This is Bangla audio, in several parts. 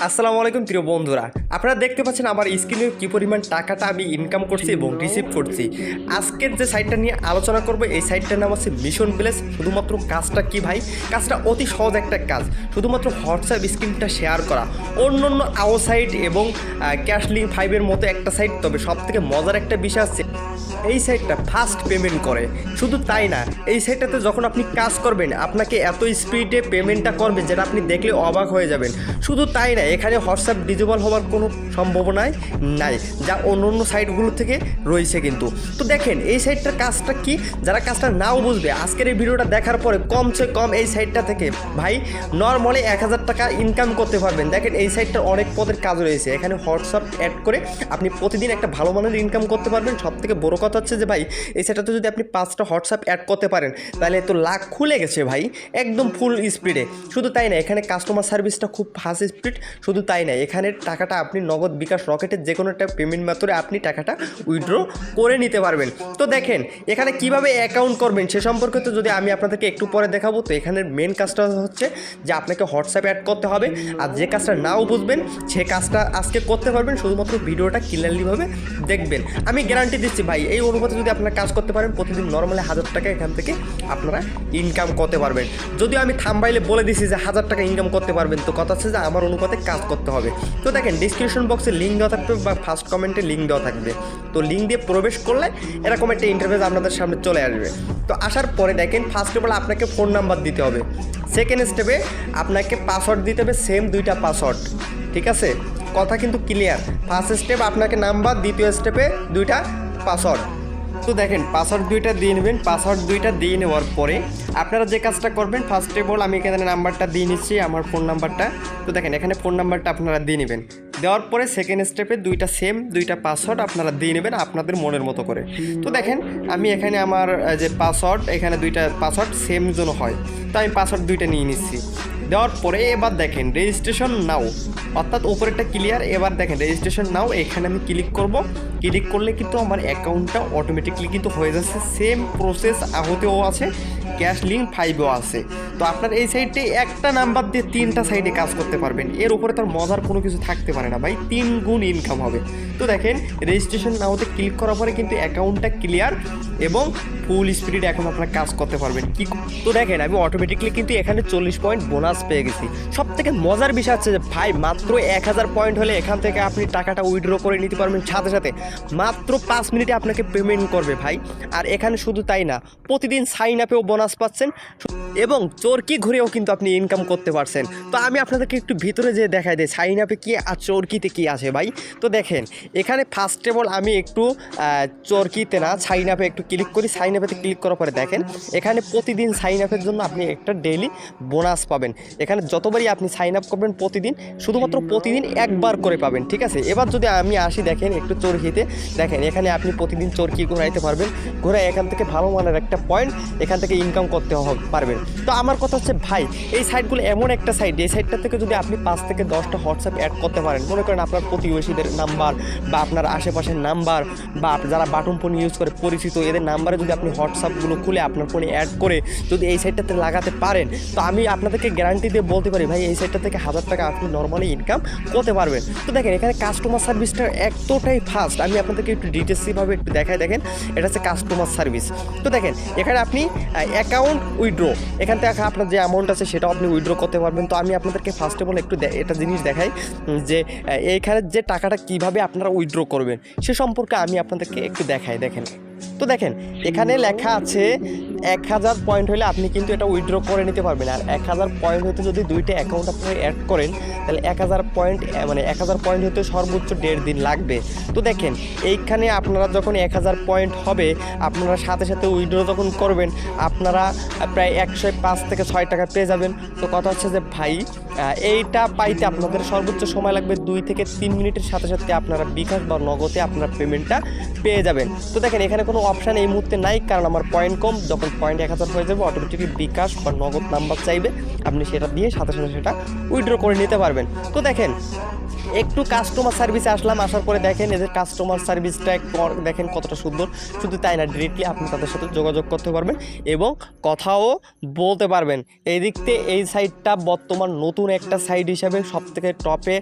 আসসালামু আলাইকুম প্রিয় বন্ধুরা, আপনারা দেখতে পাচ্ছেন আমার স্ক্রিনে কী পরিমাণ টাকাটা আমি ইনকাম করছি এবং রিসিভ করছি। আজকের যে সাইটটা নিয়ে আলোচনা করব, এই সাইটটার নাম হচ্ছে মিশন প্লেস। শুধুমাত্র কাজটা কি ভাই, কাজটা অতি সহজ একটা কাজ, শুধুমাত্র হোয়াটসঅ্যাপ স্ক্রিনটা শেয়ার করা। অন্য অন্য সাইট এবং ক্যাশলিংক 5-এর মতো একটা সাইট, তবে সব থেকে মজার একটা বিষয় আছে এই সাইটটা ফাস্ট পেমেন্ট করে। শুধু তাই না, এই সাইটটাতে যখন আপনি কাজ করবেন আপনাকে এত স্পিডে পেমেন্টটা করবে যেটা আপনি দেখলে অবাক হয়ে যাবেন। শুধু তাই না, এখানে হোয়াটসঅ্যাপ ডিজেবল হওয়ার কোনো সম্ভাবনাই নাই, যা অন্য অন্য সাইটগুলো থেকে রয়েছে কিন্তু। তো দেখেন এই সাইটটার কাজটা কি, যারা কাজটা নাও বুঝবে আজকের এই ভিডিওটা দেখার পরে কমসে কম এই সাইটটা থেকে ভাই নর্মালি 1000 টাকা ইনকাম করতে পারবেন। দেখেন এই সাইটটার অনেক পদের কাজ রয়েছে, এখানে হোয়াটসঅ্যাপ অ্যাড করে আপনি প্রতিদিন একটা ভালো মানের ইনকাম করতে পারবেন। সব থেকে বড় কথা হচ্ছে যে ভাই এই সাইটটাতে যদি আপনি 5টা হোয়াটসঅ্যাপ অ্যাড করতে পারেন তাহলে তো লাখ খুলে গেছে ভাই, একদম ফুল স্পিডে। শুধু তাই না, এখানে কাস্টমার সার্ভিসটা খুব ফাস্ট স্পিড। শুধু তাই না, এখানে টাকাটা আপনি নগদ, বিকাশ, রকেটের যে কোনো একটা পেমেন্ট মেথডে আপনি টাকাটা উইথড্র করে নিতে পারবেন। তো দেখেন এখানে কিভাবে অ্যাকাউন্ট করবেন সে সম্পর্কে তো যদি আমি আপনাদেরকে একটু পরে দেখাবো। তো এখানের মেন কাজটা হচ্ছে যে আপনাকে হোয়াটসঅ্যাপ অ্যাড করতে হবে, আর যে কাজটা নাও বুঝবেন সে কাজটা আজকে করতে পারবেন, শুধুমাত্র ভিডিওটা ক্লিয়ারলিভাবে দেখবেন। আমি গ্যারান্টি দিচ্ছি ভাই, এই অনুপাতে যদি আপনারা কাজ করতে পারেন প্রতিদিন নর্মালি 1000 টাকা এখান থেকে আপনারা ইনকাম করতে পারবেন। যদিও আমি থাম্বনেইলে বলে দিছি যে 1000 টাকা ইনকাম করতে পারবেন, তো কথা হচ্ছে যে আমার অনুপাতে কাজ করতে হবে। তো দেখেন ডিসক্রিপশন বক্সে লিঙ্ক দেওয়া থাকবে বা ফার্স্ট কমেন্টে লিঙ্ক দেওয়া থাকবে, তো লিঙ্ক দিয়ে প্রবেশ করলে এরকম একটা ইন্টারফেস আপনাদের সামনে চলে আসবে। তো আসার পরে দেখেন ফার্স্ট অফ অল আপনাকে ফোন নাম্বার দিতে হবে, সেকেন্ড স্টেপে আপনাকে পাসওয়ার্ড দিতে হবে, সেম 2টা পাসওয়ার্ড। ঠিক আছে, কথা কিন্তু ক্লিয়ার। ফার্স্ট স্টেপ আপনাকে নাম্বার, দ্বিতীয় স্টেপে 2টা পাসওয়ার্ড। তো দেখেন পাসওয়ার্ড 2টা দিয়ে নেবেন। পাসওয়ার্ড 2টা দিয়ে নেওয়ার পরে আপনারা যে কাজটা করবেন, ফার্স্ট অফ অল আমি এখানে নাম্বারটা দিয়ে নিচ্ছি, আমার ফোন নাম্বারটা। তো দেখেন এখানে ফোন নাম্বারটা আপনারা দিয়ে নেবেন। দেওয়ার পরে সেকেন্ড স্টেপে 2টা পাসওয়ার্ড আপনারা দিয়ে নেবেন আপনাদের মনের মতো করে। তো দেখেন আমি এখানে আমার যে পাসওয়ার্ড, এখানে 2টা পাসওয়ার্ড সেম যেন হয়, তো আমি পাসওয়ার্ড 2টা নিয়ে নিচ্ছি। দেওয়ার পরে এবার দেখেন রেজিস্ট্রেশন নাও, অর্থাৎ ওপরেরটা ক্লিয়ার। এবার দেখেন রেজিস্ট্রেশন নাও, এখানে আমি ক্লিক করব। ক্লিক করলে কিন্তু আমার অ্যাকাউন্টটা অটোমেটিকলি কিন্তু হয়ে যাচ্ছে। সেম প্রসেস আহতেও আছে, ক্যাশলিংক 5-এও আছে। তো আপনার এই সাইডে একটা নাম্বার দিয়ে 3টা সাইডে কাজ করতে পারবেন, এর উপরে তার মজার কোনো কিছু থাকতে পারে না ভাই, 3 গুণ ইনকাম হবে। তো দেখেন রেজিস্ট্রেশন নাওতে ক্লিক করার পরে কিন্তু অ্যাকাউন্টটা ক্লিয়ার এবং ফুল স্পিডে এখন আপনারা কাজ করতে পারবেন। কি তো দেখেন আমি অটোমেটিকলি কিন্তু এখানে 40 পয়েন্ট বোনাস পেয়ে গেছি। সব থেকে মজার বিষয় হচ্ছে যে ভাই মাত্র 1000 পয়েন্ট হলে এখান থেকে আপনি টাকাটা উইথড্র করে নিতে পারবেন সাথে সাথে, মাত্র 5 মিনিটে আপনাকে পেমেন্ট করবে ভাই। আর এখানে শুধু তাই না, প্রতিদিন সাইন আপেও বোনাস পাচ্ছেন এবং চরকি ঘুরেও কিন্তু আপনি ইনকাম করতে পারছেন। তো আমি আপনাদেরকে একটু ভিতরে যে দেখাই দিই সাইন আপে কী আর চরকিতে কী আছে ভাই। তো দেখেন এখানে ফার্স্ট অফ অল আমি একটু চরকিতে না সাইন আপে একটু ক্লিক করি। সাইন আপেতে ক্লিক করার পরে দেখেন এখানে প্রতিদিন সাইন আপের জন্য আপনি একটা ডেইলি বোনাস পাবেন। এখানে যতবারই আপনি সাইন আপ করবেন প্রতিদিন, শুধুমাত্র প্রতিদিন একবার করে পাবেন। ঠিক আছে, এবার যদি আমি আসি দেখেন একটু চরকিতে, দেখেন এখানে আপনি প্রতিদিন চরকি ঘোরাইতে পারবেন, ঘোরায় এখান থেকে ভালো মানের একটা পয়েন্ট এখান থেকে ইনকাম করতে পারবেন। তো আমার কথা হচ্ছে ভাই এই সাইটগুলো এমন একটা সাইট, এই সাইটটা থেকে যদি আপনি 5 থেকে 10টা হোয়াটসঅ্যাপ অ্যাড করতে পারেন, মনে করেন আপনার প্রতিবেশীদের নাম্বার বা আপনার আশেপাশের নাম্বার বা যারা বাটন ফোন ইউজ করে পরিচিত এদের নাম্বারে যদি আপনি হোয়াটসঅ্যাপগুলো খুলে আপনার ফোনে অ্যাড করে যদি এই সাইটটাতে লাগাতে পারেন, তো আমি আপনাদেরকে গ্যারান্টি দিয়ে বলতে পারি ভাই এই সাইটটা থেকে 1000 টাকা আপনি নর্মালি ইনকাম করতে পারবেন। তো দেখেন এখানে কাস্টমার সার্ভিসটা এতটাই ফাস্ট, আমি আপনাদেরকে একটু ডিটেলসিভাবে একটু দেখাই। দেখেন এটা হচ্ছে কাস্টমার সার্ভিস। তো দেখেন এখানে আপনি অ্যাকাউন্ট উইথড্র, এখান থেকে আপনার যে অ্যামাউন্ট আছে সেটাও আপনি উইথড্র করতে পারবেন। তো আমি আপনাদেরকে ফার্স্ট অফ অল একটু এটা জিনিস দেখাই যে এইখানে যে টাকাটা কিভাবে আপনারা উইথড্র করবেন সে সম্পর্কে আমি আপনাদেরকে একটু দেখাই। দেখেন তো দেখেন এখানে লেখা আছে 1000 পয়েন্ট হলে আপনি কিন্তু এটা উইথড্র করে নিতে পারবেন। আর 1000 পয়েন্ট হতে যদি 2টা অ্যাকাউন্ট আপনারা অ্যাড করেন তাহলে 1000 পয়েন্ট মানে 1000 পয়েন্ট হতে সর্বোচ্চ 1.5 দিন লাগবে। তো দেখেন এইখানে আপনারা যখন 1000 পয়েন্ট হবে আপনারা সাথে সাথে উইথড্র যখন করবেন আপনারা প্রায় 105 থেকে 6 টাকা পেয়ে যাবেন। তো কথা হচ্ছে যে ভাই এইটা পাইতে আপনাদের সর্বোচ্চ সময় লাগবে 2 থেকে 3 মিনিটের সাথে সাথে আপনারা বিকাশ বা নগদে আপনার পেমেন্টটা পেয়ে যাবেন। তো দেখেন এখানে কোনো অপশান এই মুহূর্তে নাই, কারণ আমার পয়েন্ট কম। যখন পয়েন্ট 1000 হয়ে যাবে অটোমেটিকলি বিকাশ বা নগদ নাম্বার চাইবে, আপনি সেটা দিয়ে সাথে সাথে সেটা উইথড্র করে নিতে পারবেন। তো দেখেন একটু কাস্টমার সার্ভিসে আসলাম, আসার পরে দেখেন এদের কাস্টমার সার্ভিসটা দেখেন কতটা সুন্দর। শুধু তাই না, ডিরেক্টলি আপনি তাদের সাথে যোগাযোগ করতে পারবেন এবং কথাও বলতে পারবেন। এই দিক থেকে এই সাইটটা বর্তমান নতুন একটা সাইট হিসাবে সবথেকে টপে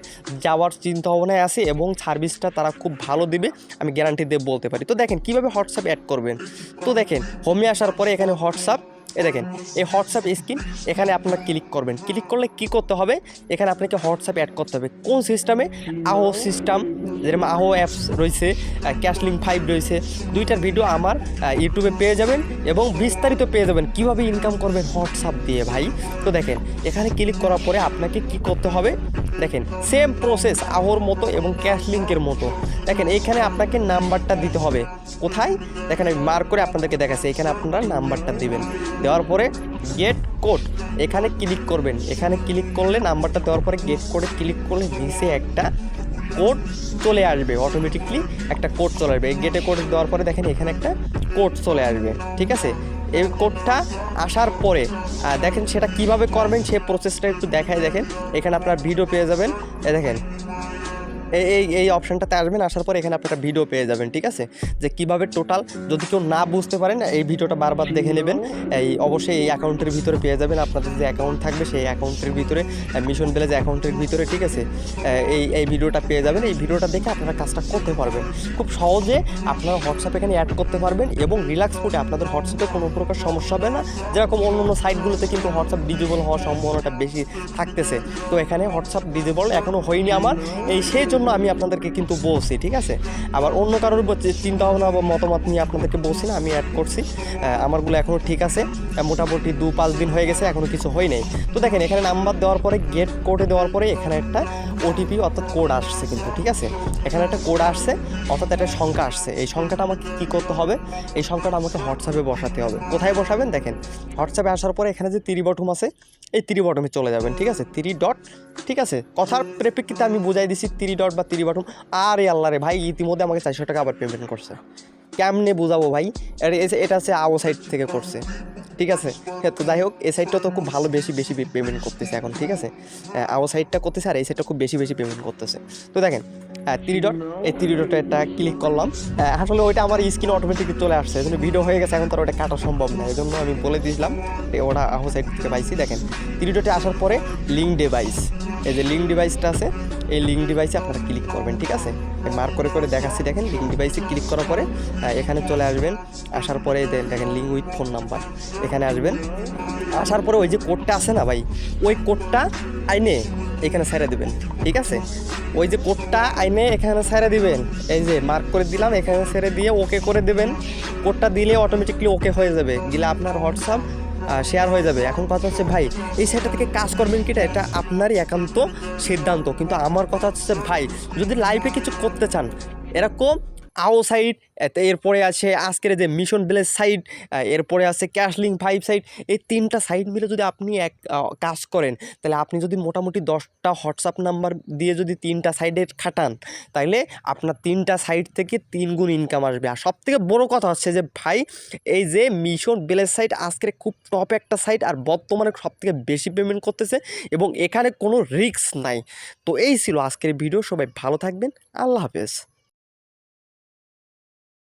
যাওয়ার চিন্তা ভাবনায় আছে এবং সার্ভিসটা তারা খুব ভালো দিবে, আমি গ্যারান্টি দিয়ে বলতে পারি। তো দেখেন কীভাবে হোয়াটসঅ্যাপ অ্যাড করবেন। তো দেখেন হোমে আসার পরে এখানে হোয়াটসঅ্যাপ, দেখেন এই হোয়াটসঅ্যাপ স্ক্রিন, এখানে আপনারা ক্লিক করবেন। ক্লিক করলে কি করতে হবে, এখানে আপনাকে হোয়াটসঅ্যাপ অ্যাড করতে হবে। কোন সিস্টেমে? আহো সিস্টেম, যেরকম আহো অ্যাপস রয়েছে, ক্যাশলিং 5 রয়েছে, দুইটার ভিডিও আমার ইউটিউবে পেয়ে যাবেন এবং বিস্তারিত পেয়ে যাবেন কীভাবে ইনকাম করবেন হোয়াটসঅ্যাপ দিয়ে ভাই। তো দেখেন এখানে ক্লিক করার পরে আপনাকে কি করতে হবে, দেখেন সেম প্রসেস আহোর মতো এবং ক্যাশলিংকের মতো। দেখেন এইখানে আপনাকে নাম্বারটা দিতে হবে। কোথায়? দেখেন আমি মার্ক করে আপনাদেরকে দেখাচ্ছি, এখানে আপনারা নাম্বারটা দিবেন। দেওয়ার পরে গেট কোড এখানে ক্লিক করবেন। এখানে ক্লিক করলে নাম্বারটা দেওয়ার পরে গেট কোডে ক্লিক করলে নিচে একটা কোড চলে আসবে, অটোমেটিকলি একটা কোড চলে আসবে। এই গেটে কোড দেওয়ার পরে দেখেন এখানে একটা কোড চলে আসবে, ঠিক আছে। এই কোডটা আসার পরে দেখেন সেটা কিভাবে করবেন সেই প্রসেসটা একটু দেখায়। দেখেন এখানে আপনার ভিডিও পেয়ে যাবেন, দেখেন এই অপশানটাতে আসবেন, আসার পর এখানে আপনারা ভিডিও পেয়ে যাবেন, ঠিক আছে, যে কীভাবে টোটাল। যদি কেউ না বুঝতে পারেন এই ভিডিওটা বারবার দেখে নেবেন। অবশ্যই এই অ্যাকাউন্টের ভিতরে পেয়ে যাবেন, আপনাদের যে অ্যাকাউন্ট থাকবে সেই অ্যাকাউন্টের ভিতরে, মিশন ভিলেজ অ্যাকাউন্টের ভিতরে, ঠিক আছে, এই ভিডিওটা পেয়ে যাবেন। এই ভিডিওটা দেখে আপনারা কাজটা করতে পারবেন খুব সহজে। আপনারা হোয়াটসঅ্যাপ এখানে অ্যাড করতে পারবেন এবং রিল্যাক্স ফুটে আপনাদের হোয়াটসঅ্যাপে কোনো প্রকার সমস্যা হবে না। যেরকম অন্য অন্য সাইটগুলোতে কিন্তু হোয়াটসঅ্যাপ ডিজেবল হওয়ার সম্ভাবনাটা বেশি থাকতেছে, তো এখানে হোয়াটসঅ্যাপ ডিজেবল এখনও হয়নি আমার, সেই জন্য আমি আপনাদেরকে কিন্তু বলছি, ঠিক আছে। আবার অন্য কারোর চিন্তা ভাবনা বা মতামত নিয়ে আপনাদেরকে বলছি না, আমি অ্যাড করছি। আমারগুলো এখনও ঠিক আছে, মোটামুটি 2-5 দিন হয়ে গেছে, এখনও কিছু হয় নাই। তো দেখেন এখানে নাম্বার দেওয়ার পরে গেট কোডে দেওয়ার পরে এখানে একটা ওটিপি অর্থাৎ কোড আসছে কিন্তু, ঠিক আছে। এখানে একটা কোড আসছে অর্থাৎ একটা সংখ্যা আসছে। এই সংখ্যাটা আমাকে কী করতে হবে, এই সংখ্যাটা আমাকে হোয়াটসঅ্যাপে বসাতে হবে। কোথায় বসাবেন? দেখেন হোয়াটসঅ্যাপে আসার পরে এখানে যে 3 বটম আছে, এই 3 বটমে চলে যাবেন, ঠিক আছে, 3 ডট, ঠিক আছে। কথার প্রেক্ষিতে আমি বুঝাই দিছি 3 ডট বা 3 বটম। আরে আল্লাহ রে ভাই, ইতিমধ্যে আমাকে 400 টাকা আবার পেমেন্ট করছে। কেমনে বুঝাবো ভাই, এটা হচ্ছে আও সাইট থেকে করছে, ঠিক আছে। তো যাই হোক, এই সাইটটা তো খুব ভালো বেশি পেমেন্ট করতেছে এখন, ঠিক আছে। আও সাইটটা করতেছে আর এই সাইটটা খুব বেশি পেমেন্ট করতেছে। তো দেখেন 3 ডট, এই 3 ডটে একটা ক্লিক করলাম। আসলে ওইটা আমার স্ক্রিন অটোমেটিকলি চলে আসছে, এই জন্য ভিডিও হয়ে গেছে, এখন তো ওটা কাটা সম্ভব না, এই জন্য আমি বলে দিয়েছিলাম ওটা আহো সাইট থেকে পাইছি। দেখেন 3 ডটে আসার পরে লিঙ্ক ডিভাইস, এই যে লিঙ্ক ডিভাইসটা আছে, এই লিঙ্ক ডিভাইসে আপনারা ক্লিক করবেন, ঠিক আছে। মার্ক করে দেখাচ্ছি। দেখেন লিঙ্ক ডিভাইসে ক্লিক করার পরে এখানে চলে আসবেন। আসার পরে দেখেন লিঙ্ক উইথ ফোন নাম্বার, এখানে আসবেন। আসার পরে ওই যে কোডটা আছে না ভাই, ওই কোডটা আইনে এখানে ছেড়ে দেবেন, ঠিক আছে। ওই যে কোডটা আইনে এখানে ছেড়ে দিবেন, এই যে মার্ক করে দিলাম, এখানে ছেড়ে দিয়ে ওকে করে দেবেন। কোডটা দিলে অটোমেটিকলি ওকে হয়ে যাবে, দিলে আপনার হোয়াটসঅ্যাপ শেয়ার হয়ে যাবে। এখন কথা হচ্ছে ভাই এই সাইটটা থেকে কাজ করবেন কিটা, এটা আপনারই একান্ত সিদ্ধান্ত। কিন্তু আমার কথা হচ্ছে ভাই, যদি লাইফে কিছু করতে চান এরকম আও সাইট, এরপরে আছে আজকের যে মিশন ভিলেজ সাইট, এরপরে আছে ক্যাশলিং 5 সাইট, এই 3টা সাইট মিলে যদি আপনি কাজ করেন, তাহলে আপনি যদি মোটামুটি 10টা হোয়াটসঅ্যাপ নাম্বার দিয়ে যদি 3টা সাইডে খাটান, তাইলে আপনার 3টা সাইট থেকে 3 গুণ ইনকাম আসবে। আর সবথেকে বড় কথা হচ্ছে যে ভাই, এই যে মিশন ভিলেজ সাইট আজকের খুব টপ একটা সাইট, আর বর্তমানে সবথেকে বেশি পেমেন্ট করতেছে এবং এখানে কোনো রিস্ক নাই। তো এই ছিল আজকের ভিডিও, সবাই ভালো থাকবেন, আল্লাহ হাফেজ।